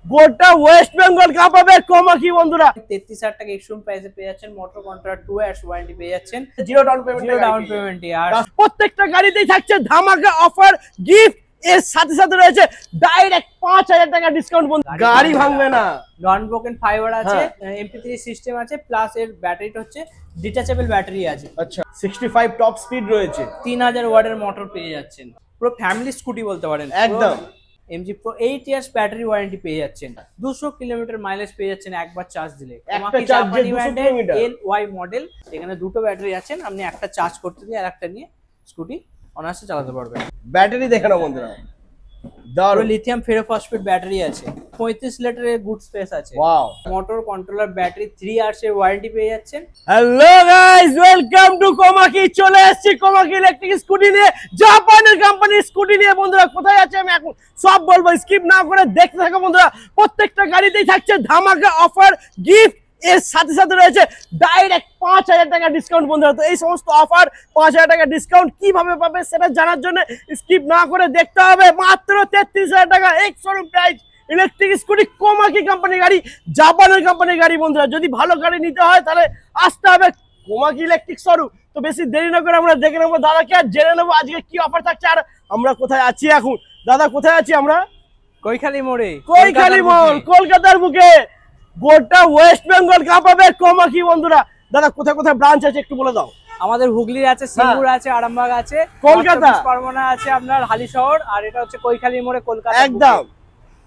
গোটা ওয়েস্ট বেঙ্গল কাঁপাবে কোমাকি বন্ধুরা। 33,000 টাকা এক্সট্রিম প্রাইসে পেয়ে যাচ্ছেন। মোটর কন্ট্রোলার 2 ইয়ার্স ওয়ারেন্টি পেয়ে যাচ্ছেন। Zero down payment, zero down পেমেন্টে। আর প্রত্যেকটা গাড়িতেই থাকছে ধামাকা অফার, গিফট, এর সাথে সাথে রয়েছে ডাইরেক্ট 5,000 টাকা ডিসকাউন্ট। গাড়ি ভাঙবে না, নন ব্রোকেন ফাইবার আছে, MP3 সিস্টেম আছে, প্লাস এর ব্যাটারিটা হচ্ছে ডিটাচেবল ব্যাটারি আছে। আচ্ছা 65 টপ স্পিড রয়েছে, 3000 ওয়াটের মোটর পেয়ে যাচ্ছেন। পুরো ফ্যামিলি স্কুটি বলতে পারেন একদম। MG pro 8 years battery warranty পেয়ে যাচ্ছেন। 200 কিলোমিটার মাইলেজ পেয়ে যাচ্ছেন একবার চার্জ দিলে। একটা চার্জে 200 কিলোমিটার। LY মডেল, এখানে দুটো ব্যাটারি আছেন, আপনি একটা চার্জ করতে দিয়ে আর একটা নিয়ে স্কুটি অনায়াসে চালাতে পারবেন। ব্যাটারি দেখে নাও বন্ধুরা, দারুণ। লিথিয়াম ফেরোফসফেট ব্যাটারি আছে, 35 লিটারের গুড স্পেস আছে। Wow. Motor controller battery 3 years এর ওয়ারেন্টি পেয়ে যাচ্ছেন। Hello guys, welcome to Komaki. চলে এসেছি কোমাকি ইলেকট্রিক স্কুটি নিয়ে, জাপানের কোম্পানির স্কুটি নিয়ে। বন্ধুরা কোথায় আছে আমি এখন সব বলবো, স্কিপ না করে দেখতে থাকো বন্ধুরা। প্রত্যেকটা গাড়িতেই থাকছে ধামাকা অফার, গিফট, এর সাথে সাথে রয়েছে ডাইরেক্ট 5,000 টাকা ডিসকাউন্ট বন্ধুরা। তো এই সমস্ত অফার 5,000 টাকা ডিসকাউন্ট কিভাবে পাবে সেটা জানার জন্য স্কিপ না করে দেখতে হবে। মাত্র 33,000 টাকা ex showroom price electric scooty, Komaki company গাড়ি, জাপানের কোম্পানি গাড়ি বন্ধুরা। যদি ভালো গাড়ি নিতে হয় তাহলে আসতে হবে কোমাকি ইলেকট্রিক শোরুম। তো বেশি দেরি না করে আমরা দেখে নেবো দাদাকে, আর জেনে নেবো আজকে কি অফার থাকছে আর আমরা কোথায় আছি এখন। দাদা কোথায় আছি আমরা? কৈখালি মোড়ে। কৈখালি মোড়, কলকাতার বুকে। গোটা ওয়েস্ট বেঙ্গল কাঁপাবে কোমাকি বন্ধুরা। দাদা কোথায় কোথায় ব্রাঞ্চ আছে একটু বলে দাও। আমাদের হুগলির আছে, সিঙ্গুর আছে, আরামবাগ আছে, কলকাতা পারমানা আছে, আপনার হালিশহর, আর এটা হচ্ছে কৈখালি মোড়ে কলকাতা একদম।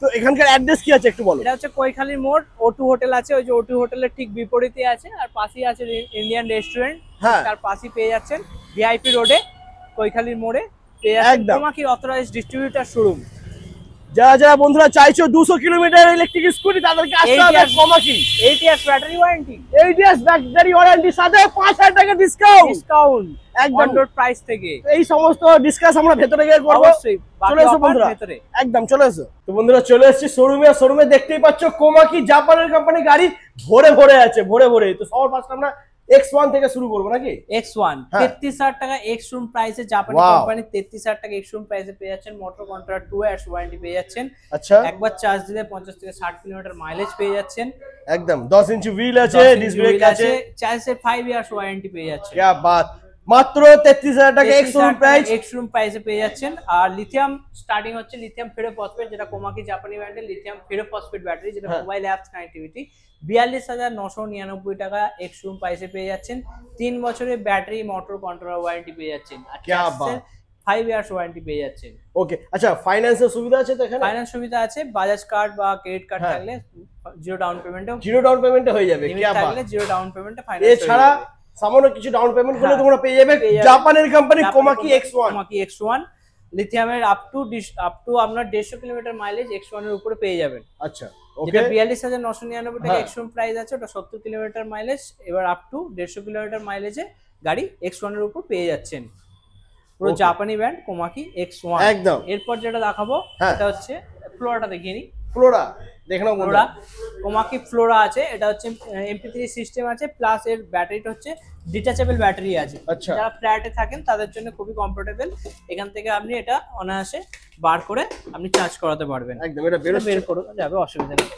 তো এখানকার অ্যাড্রেস কি আছে একটু বলো। এটা হচ্ছে কৈখালি মোড়, O2 হোটেল আছে, ওই যে O2 হোটেলের ঠিক বিপরীতে আছে, আর পাশেই আছে ইন্ডিয়ান রেস্টুরেন্ট, তার পাশেই পেয়ে যাচ্ছেন ভিআইপি রোডে কৈখালি মোড়ে পেয়ে যাচ্ছেন কোমাকির অথরাইজড ডিস্ট্রিবিউটর শোরুম। যারা যারা বন্ধুরা চাইছো 200 কিলোমিটার ইলেকট্রিক স্কুটি, তাদেরকে আসতে হবে Komaki. 8 years battery warranty, 8 years battery ওয়ারেন্টির সাথে 5,000 টাকা ডিসকাউন্ট একদম রোড প্রাইস থেকে। এই সমস্ত ডিসকাস আমরা ভেতরে গিয়ে করব। অবশ্যই চলে এসো বন্ধুরা ভেতরে, একদম চলে এসো। তো বন্ধুরা চলে এসেছি শোরুমে। শোরুমে দেখতেই পাচ্ছ কোমাকি জাপানের কোম্পানি গাড়ি ভরে ভরে আছে, ভরে ভরে। তো সবার ফার্স্ট আমরা X1 থেকে শুরু করব নাকি? X1 33,000 টাকা এক্স রুম প্রাইসে, জাপানি কোম্পানি 33,000 টাকা এক্স রুম প্রাইসে পেয়ে যাচ্ছেন। মোটর কন্ট্রোলার 2 ইয়ার্স ওয়ারেন্টি পেয়ে যাচ্ছেন। আচ্ছা, একবার চার্জ দিলে 50 থেকে 60 কিলোমিটার মাইলেজ পেয়ে যাচ্ছেন। একদম 10 ইঞ্চি হুইল আছে, ডিস্ক ব্রেক আছে, চার্জে 5 ইয়ার্স ওয়ারেন্টি পেয়ে যাচ্ছেন। কি বাত। মাত্র 33,000 টাকা এক্স রুম প্রাইসে পেয়ে যাচ্ছেন। আর লিথিয়াম স্টার্টিং হচ্ছে লিথিয়াম ফেরোফসফেট, যেটা কোমাকি জাপানি ব্র্যান্ডের লিথিয়াম ফেরোফসফেট ব্যাটারি, যেটা মোবাইল অ্যাপস কানেক্টিভিটি। 42,999 টাকা এক্স রুম প্রাইসে পেয়ে যাচ্ছেন। 3 বছরের ব্যাটারি মোটর কন্ট্রোলার ওয়ারেন্টি পেয়ে যাচ্ছেন। আর 5 ইয়ার্স ওয়ারেন্টি পেয়ে যাচ্ছেন। ওকে, আচ্ছা ফাইন্যান্সের সুবিধা আছে তো এখানে? ফাইন্যান্স সুবিধা আছে, বাজাজ কার্ড বা ক্রেডিট কার্ড থাকলে জিরো ডাউন পেমেন্টে হয়ে যাবে। কি থাকলে জিরো ডাউন পেমেন্টে ফাইন্যান্স। এছাড়া সামান্য কিছু ডাউন পেমেন্ট করলে তোমরা পেয়ে যাবে জাপানের কোম্পানি কোমাকি X1। লিথিয়ামের আপ টু আপনার 150 কিলোমিটার মাইলেজ X1 এর উপরে পেয়ে যাবেন। আচ্ছা ওকে, 42,999 টাকা এক্স-রুম প্রাইস আছে, ওটা 70 কিলোমিটার মাইলেজ। এবার আপ টু 150 কিলোমিটার মাইলেজে গাড়ি X1 এর উপর পেয়ে যাচ্ছেন। পুরো জাপানি ব্র্যান্ড কোমাকি X1 একদম। এরপর যেটা দেখাবো এটা হচ্ছে ফ্লোরাটা, দেখিয়ে নিই। ফ্লোরা দেখে নাও বন্ধুরা, কোমাকি ফ্লোরা আছে, এটা হচ্ছে MP3 সিস্টেম আছে, প্লাস এর ব্যাটারিটা হচ্ছে ডিটাচেবল ব্যাটারি আছে। যারা ফ্ল্যাটে থাকেন তাদের জন্য খুবই কমফোর্টেবল। এখান থেকে আপনি এটা অনায়াসে বার করে আপনি চার্জ করাতে পারবেন। একদম, এটা বের করে যাবে, অসুবিধা নেই,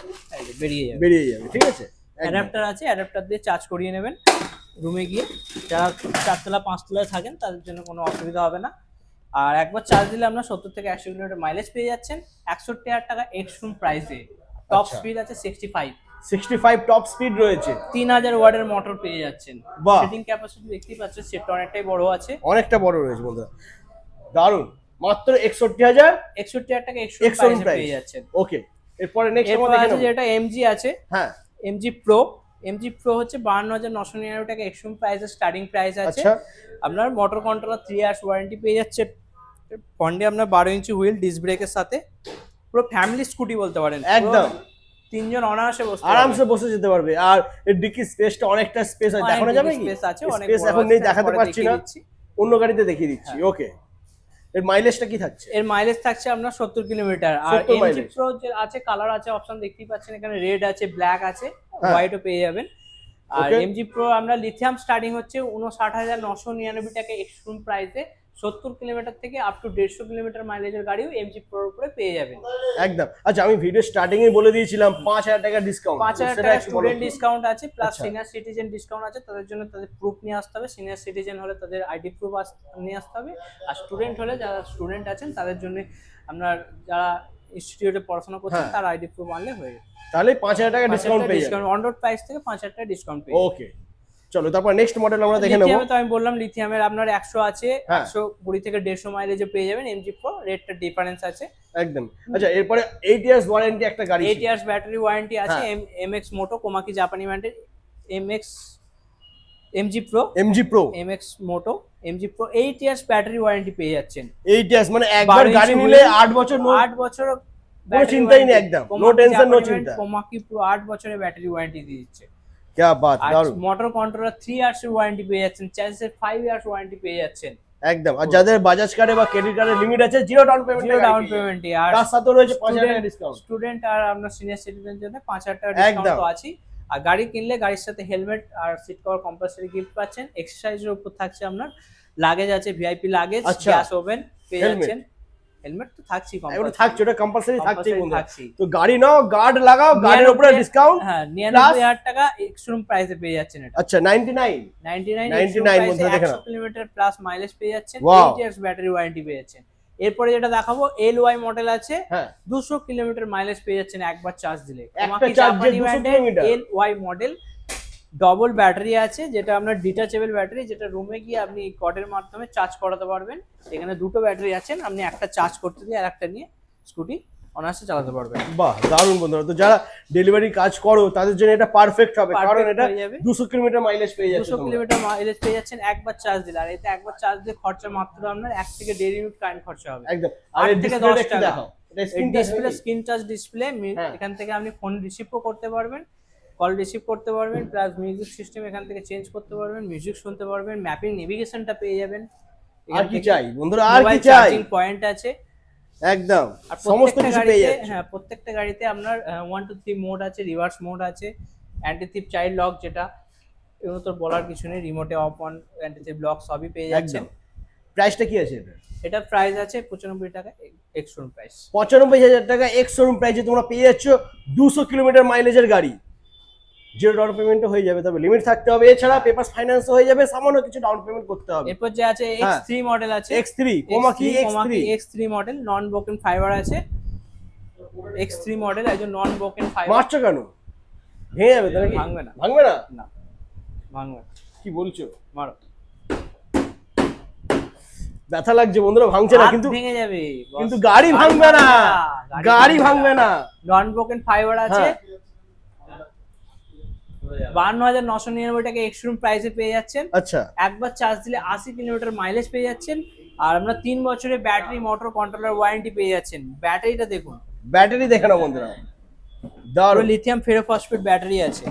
বেরিয়ে যাবে। ঠিক আছে। অ্যাডাপ্টার আছে, অ্যাডাপ্টার দিয়ে চার্জ করিয়ে নেবেন রুমে গিয়ে। যারা 4 তলা 5 তলায় থাকেন তাদের জন্য কোনো অসুবিধা হবে না। আর একবার চার্জ দিলে আপনার 70 থেকে 100 কিলোমিটার মাইলেজ পেয়ে যাচ্ছেন 61,000 টাকা এক্স-রুম প্রাইসে। টপ স্পিড আছে 65 টপ স্পিড রয়েছে। 3000 ওয়াটের মোটর পেয়ে যাচ্ছেন। সেটিং ক্যাপাসিটি দেখতেই পাচ্ছেন, সেটটা অনেকটাই বড় আছে, অনেকটা বড় রয়েছে বন্ধুরা, দারুন। মাত্র 61,000 টাকা এক্স-রুম প্রাইসে পেয়ে যাচ্ছেন। ওকে, এরপরে নেক্সট আমাদের আছে যেটা এমজি আছে। হ্যাঁ, এমজি প্রো হচ্ছে 52,999 টাকা এক্স-রুম প্রাইসে স্টার্টিং প্রাইস আছে। আপনার মোটর কন্ট্রোলার 3 ইয়ার্স ওয়ারেন্টি পেয়ে যাচ্ছে। ফ্রন্টে আপনার 12 ইঞ্চি হুইল, ডিস্ক ব্রেকের সাথে পুরো ফ্যামিলি স্কুটি বলতে পারেন। একদম 3 জন অনায়াসে আরামসে বসে যেতে পারবে। আর এর ডিকি স্পেসটা অনেকটা স্পেস আছে, দেখানো যাবে কি? স্পেস আছে, অনেক স্পেস এখন নেই, দেখাতে পারছি না, অন্য গাড়িতে দেখিয়ে দিচ্ছি। ওকে, এর মাইলেজটা কি থাকছে? এর মাইলেজ থাকছে আপনার 70 কিলোমিটার। আর এমজি প্রো যে আছে, কালার আছে, অপশন দেখতেই পাচ্ছেন এখানে, রেড আছে, ব্ল্যাক আছে, হোয়াইটও পেয়ে যাবেন। আর এমজি প্রো আমরা লিথিয়াম স্টার্টিং হচ্ছে 59,999 টাকা এক্স-রুম প্রাইসে 70 কিলোমিটার থেকে আপ টু 150 কিলোমিটার মাইলেজের গাড়িও এমজি প্রোর উপরে পেয়ে যাবেন। একদম। আচ্ছা, আমি ভিডিও স্টার্টিং এ বলে দিয়েছিলাম 5000 টাকা ডিসকাউন্ট, 5000 সেটা টাকা একটু বলো স্টুডেন্ট তো। ডিসকাউন্ট আছে, প্লাস আচ্ছা। সিনিয়র সিটিজেন ডিসকাউন্ট আছে। তাদের জন্য তাদের প্রুফ নিয়ে আসতে হবে, সিনিয়র সিটিজেন হলে তাদের আইডি প্রুফ নিয়ে আসতে হবে, আর স্টুডেন্ট হলে যারা স্টুডেন্ট আছেন তাদের জন্য আপনার যারা ইনস্টিটিউটে পড়াশোনা করছেন হ্যাঁ। তার আইডি প্রুফ আনলে হয়ে যাবে। তাহলে 5000 টাকা ডিসকাউন্ট পেয়ে যাবেন। ডিসকাউন্ট অন রোড প্রাইস থেকে 5000 টাকা ডিসকাউন্ট পেয়ে যাবেন। ওকে, চলো তারপর নেক্সট মডেল আমরা দেখে নেব। লিথিয়ামে তো আমি বললাম লিথিয়ামের আপনার 100 আছে, হ্যাঁ। 120 থেকে 150 মাইলেজে পেয়ে যাবেন এমজি প্রো, রেটটা ডিফারেন্স আছে। একদম। আচ্ছা, এরপরে 8 ইয়ার্স ওয়ারেন্টি একটা গাড়ি 8 ইয়ার্স ব্যাটারি ওয়ারেন্টি আছে, হ্যাঁ। এমএক্স মোটো কোমাকি জাপানি ব্র্যান্ডের MX MG pro, MG pro MX moto MG pro 8 years battery warranty পেয়ে যাচ্ছেন। 8 ইয়ার্স মানে একবার 12 গাড়ি ইঞ্চি নিলে wheel, 8 বছর নো 8 বছর কোনো চিন্তাই নেই, একদম নো টেনশন নো চিন্তা। কোমাকি প্রো 8 বছরের ব্যাটারি ওয়ারেন্টি দিয়ে দিচ্ছে। কি বাত, আর দারুণ। মোটর কন্ট্রোলার 3 ইয়ার্স এর ওয়ারেন্টি পেয়ে যাচ্ছেন, চ্যাসিসের 5 ইয়ার্স ওয়ারেন্টি পেয়ে যাচ্ছেন একদম। আর যাদের বাজাজ কার্ডে বা ক্রেডিট কার্ডের লিমিট আছে, zero down payment, zero down পেমেন্টে, আর তার সাথে রয়েছে 5000 টাকা ডিসকাউন্ট। স্টুডেন্ট আর আপনার সিনিয়র সিটিজেনের জন্য 5000 টাকা একদম। ডিসকাউন্ট তো আছে। আর গাড়ি কিনলে গাড়ির সাথে হেলমেট আর সিট কভার কম্পালসরি গিফট পাচ্ছেন। এক্সারসাইজের উপর থাকছে আপনার লাগেজ আছে, ভিআইপি লাগেজ, আচ্ছা। গ্যাস ওভেন পেয়ে Helmet। যাচ্ছেন। হেলমেট তো থাকছেই এগুলো কম্পালসরি থাকছে, ওটা কম্পালসরি থাকছেই Compulsory বন্ধুরা। থাকছেই। তো গাড়ি নাও, গার্ড লাগাও, গাড়ির উপরে ডিসকাউন্ট। হ্যাঁ 99000 টাকা এক্সট্রিম প্রাইসে পেয়ে যাচ্ছেন এটা। আচ্ছা 99 99 বন্ধুরা দেখে নাও। 100 কিলোমিটার প্লাস মাইলেজ পেয়ে যাচ্ছেন, Wow। 8 ইয়ার্স ব্যাটারি ওয়ারেন্টি পেয়ে যাচ্ছেন। এরপরে যেটা দেখাবো এলওয়াই মডেল আছে, হ্যাঁ 200 কিলোমিটার মাইলেজ পেয়ে যাচ্ছেন একবার চার্জ দিলে। একটা charge দিয়ে 200 kilometre? LY model double battery আছে, যেটা আপনার ডিটাচেবল ব্যাটারি, যেটা রুমে গিয়ে আপনি কর্ডের মাধ্যমে চার্জ করাতে পারবেন। এখানে দুটো ব্যাটারি আছেন, আপনি একটা চার্জ করতে দিয়ে আর একটা নিয়ে স্কুটি অনায়াসে চালাতে পারবেন। বাহ, দারুণ বন্ধুরা। তো যারা ডেলিভারি কাজ করো তাদের জন্য এটা পারফেক্ট হবে, কারণ Perfect এটা হয়ে যাবে। 200 কিলোমিটার মাইলেজ পেয়ে যাচ্ছে 200 তোমরা। কিলোমিটার মাইলেজ পেয়ে যাচ্ছেন একবার চার্জ দিলে। আর এতে একবার চার্জ দিয়ে খরচা মাত্র আপনার 1 থেকে 1.5 ইউনিট কারেন্ট খরচা হবে। একদম। আর 8 এই থেকে ডিসপ্লেটা 10 একটু টাকা। দেখাও। এটা এই screen display screen touch display, হ্যাঁ। এখান থেকে আপনি ফোন রিসিভও করতে পারবেন, কল রিসিভ করতে পারবেন, প্লাস মিউজিক সিস্টেম এখান থেকে চেঞ্জ করতে পারবেন, মিউজিক শুনতে পারবেন, ম্যাপিং নেভিগেশনটা পেয়ে যাবেন। আর কি চাই বন্ধুরা, আর কি চাই? চার্জিং পয়েন্ট আছে। একদম আর সমস্ত প্রত্যেকটা কিছু পেয়ে গাড়িতে, যাচ্ছে। হ্যাঁ প্রত্যেকটা গাড়িতে আপনার 1 2 3 মোড আছে, রিভার্স মোড আছে, অ্যান্টি থিপ চাইল্ড লক, যেটা এগুলো তো বলার কিছু নেই, রিমোটে off on anti theft lock সবই পেয়ে যাচ্ছেন। একদম। প্রাইসটা কি আছে এটা? এটা প্রাইস আছে 95 টাকা এক্সট্রিম প্রাইস। 95,000 টাকা এক্স শোরুম প্রাইসে তোমরা পেয়ে যাচ্ছ 200 কিলোমিটার মাইলেজের গাড়ি। জিরো ডাউন পেমেন্টও হয়ে যাবে, তবে লিমিট থাকতে হবে। এছাড়া পেপার ফাইন্যান্স হয়ে যাবে, সামান্য কিছু ডাউন পেমেন্ট করতে হবে। এরপর যে আছে হ্যাঁ। X3 মডেল আছে, X3 কোমাকি X3 মডেল নন ব্রোকেন ফাইবার আছে। X3 মডেল এই যে নন ব্রোকেন ফাইবার। মারছো কেন? ভেঙে যাবে তো নাকি? ভাঙবে না। ভাঙবে না? না ভাঙবে না। কি বলছো? মারো। ব্যথা লাগছে বন্ধুরা, ভাঙছে না হাত কিন্তু, ভেঙে যাবে boss। কিন্তু গাড়ি ভাঙবে না, গাড়ি ভাঙবে না। নন ব্রোকেন ফাইবার আছে। হ্যাঁ। 52,999 টাকা এক্সট্রিম প্রাইসে পেয়ে যাচ্ছেন। আচ্ছা একবার চার্জ দিলে 80 কিলোমিটার মাইলেজ পেয়ে যাচ্ছেন। আর আমরা 3 বছরের ব্যাটারি মোটর কন্ট্রোলার ওয়ারেন্টি পেয়ে যাচ্ছেন। ব্যাটারিটা দেখুন, ব্যাটারি দেখে নাও বন্ধুরা, দারুণ। লিথিয়াম ফেরোফসফেট ব্যাটারি আছে।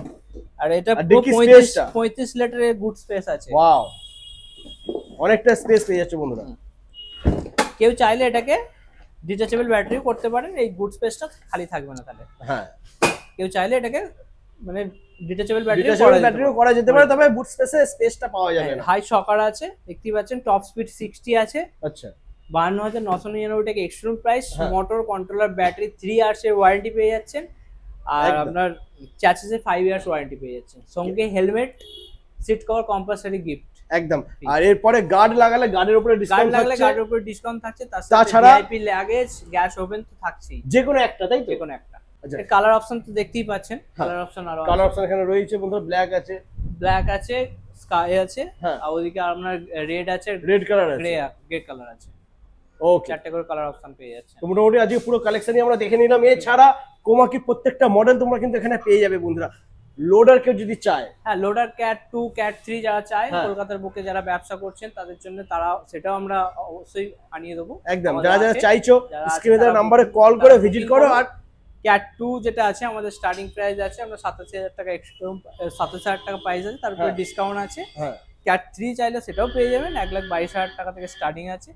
আর এটা আর পুরো ডিকি 35 স্পেসটা? 35 লিটারের গুড স্পেস আছে। ওয়াও, অনেকটা স্পেস পেয়ে যাচ্ছে বন্ধুরা। কেউ চাইলে এটাকে ডিটাচেবল ব্যাটারিও করতে পারেন, এই গুড স্পেসটা খালি থাকবে না তাহলে। হ্যাঁ, কেউ চাইলে এটাকে মানে ডিটাচেবল ডিটাচেবল ব্যাটারিও করা যেতে পারে, তবে বুট স্পেসে স্পেসটা পাওয়া যাবে না। হাই শকার আছে, দেখতেই পাচ্ছেন। টপ স্পিড 60 আছে। আচ্ছা 52,999 টাকা এক্সট্রিম প্রাইস। হ্যাঁ। মোটর কন্ট্রোলার ব্যাটারি 3 ইয়ার্স এর ওয়ারেন্টি পেয়ে যাচ্ছেন। আর একদম। আপনার চ্যাসিসে 5 ইয়ার্স ওয়ারেন্টি পেয়ে যাচ্ছেন, সঙ্গে helmet, seat cover compulsory gift. একদম। আর এরপরে গার্ড লাগালে গার্ডের উপরে গাড়ি ডিসকাউন্ট লাগলে থাকছে, গাড়ির উপর ডিসকাউন্ট থাকছে। তাছাড়া তাছাড়া ভিআইপি লাগেজ, গ্যাস ওভেন তো থাকছেই, যে কোনো একটা, তাই তো? যে কোনো একটা। আচ্ছা, এর কালার অপশন তো দেখতেই পাচ্ছেন, হ্যাঁ। কালার অপশন আরো কালার অপশন এখানে রয়েছে বন্ধুরা, ব্ল্যাক আছে, ব্ল্যাক আছে, স্কাই আছে, হ্যাঁ। আর ওদিকে আপনার রেড আছে, রেড কালার আছে। গ্রে কালার আছে। ওকে, 4টে করে কালার অপশন পেয়ে যাচ্ছেন। তো মোটামুটি আজকে পুরো কালেকশনই আমরা দেখে নিলাম। এছাড়া কোমাকির প্রত্যেকটা মডেল তোমরা কিন্তু এখানে পেয়ে যাবে বন্ধুরা। লোডার কেউ যদি চায়, হ্যাঁ লোডার ক্যাট 2 ক্যাট 3 যারা চায়, হ্যাঁ। কলকাতার বুকে যারা ব্যবসা করছেন তাদের জন্য, তারা সেটাও আমরা অবশ্যই আনিয়ে দেবো। একদম, আমাদের যারা যারা আছে, চাইছো যারা আছে স্ক্রিনে দেওয়া তারা নাম্বারে booking- কল করে তারা ভিজিট booking করো। করো। আর ক্যাট 2 যেটা আছে আমাদের স্টার্টিং প্রাইস আছে, আমরা 27,000 টাকা এক্সট্রা, 27,000 টাকা প্রাইস আছে, তার উপরে হ্যাঁ। ডিসকাউন্ট আছে। হ্যাঁ, ক্যাট 3 চাইলে সেটাও পেয়ে যাবেন, 1,22,000 টাকা থেকে স্টার্টিং আছে।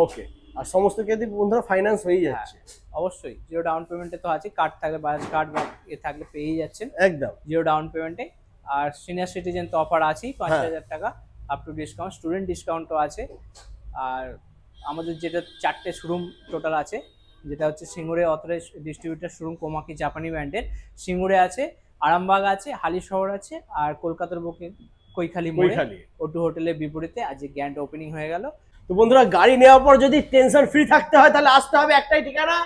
ওকে। আর সমস্ত ক্ষেত্রে বন্ধুরা ফাইন্যান্স হয়ে যাচ্ছে। অবশ্যই জিরো ডাউন পেমেন্টে তো আছে, কার্ড থাকলে বাজাজ কার্ড বা এ থাকলে পেয়েই যাচ্ছেন একদম। জিরো ডাউন পেমেন্টে। আর সিনিয়র সিটিজেন তো অফার আছেই, 5,000 টাকা আপ টু ডিসকাউন্ট, স্টুডেন্ট ডিসকাউন্টও আছে। আর আমাদের যেটা 4টে শোরুম টোটাল আছে, যেটা হচ্ছে সিঙ্গুরে অথরাইজ ডিস্ট্রিবিউটার শোরুম কোমাকি জাপানি ব্র্যান্ডের। সিঙ্গুরে আছে, আরামবাগ আছে, হালিশহর আছে, আর কলকাতার বুকে কৈখালি মোড়ে O2 হোটেলের বিপরীতে আজ গ্র্যান্ড ওপেনিং হয়ে গেল। তো বন্ধুরা গাড়ি নেওয়ার পর যদি টেনশন ফ্রি থাকতে হয় তাহলে আসতে হবে একটাই ঠিকানা,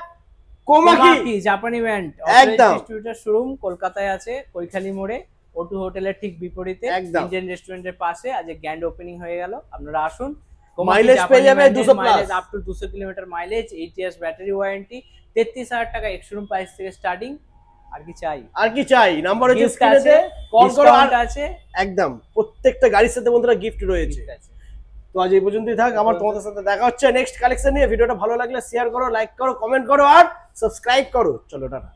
কোমাকি জাপানি ব্র্যান্ড একদম ডিস্ট্রিবিউটার শোরুম কলকাতায় আছে কৈখালি মোড়ে O2 হোটেলের ঠিক বিপরীতে ইন্ডিয়ান রেস্টুরেন্টের পাশে আজ গ্র্যান্ড ওপেনিং হয়ে গেল। আপনারা আসুন। মাইলেজ পেয়ে যাবে 200 plus, up to 200 kilometre mileage, 8 years battery warranty, 33,000 টাকা এক্স-শোরুম প্রাইস থেকে স্টার্টিং। আর কি চাই নাম্বার হচ্ছে স্ক্রিনে কল করো, আর আছে একদম প্রত্যেকটা গাড়ির সাথে বন্ধুরা গিফট রয়েছে। তো আজ এই পর্যন্তই থাক, আবার তোমাদের সাথে দেখা হচ্ছে নেক্সট কালেকশন নিয়ে। ভিডিওটা ভালো লাগলে শেয়ার করো, লাইক করো, কমেন্ট করো আর সাবস্ক্রাইব করো। চলো টাটা।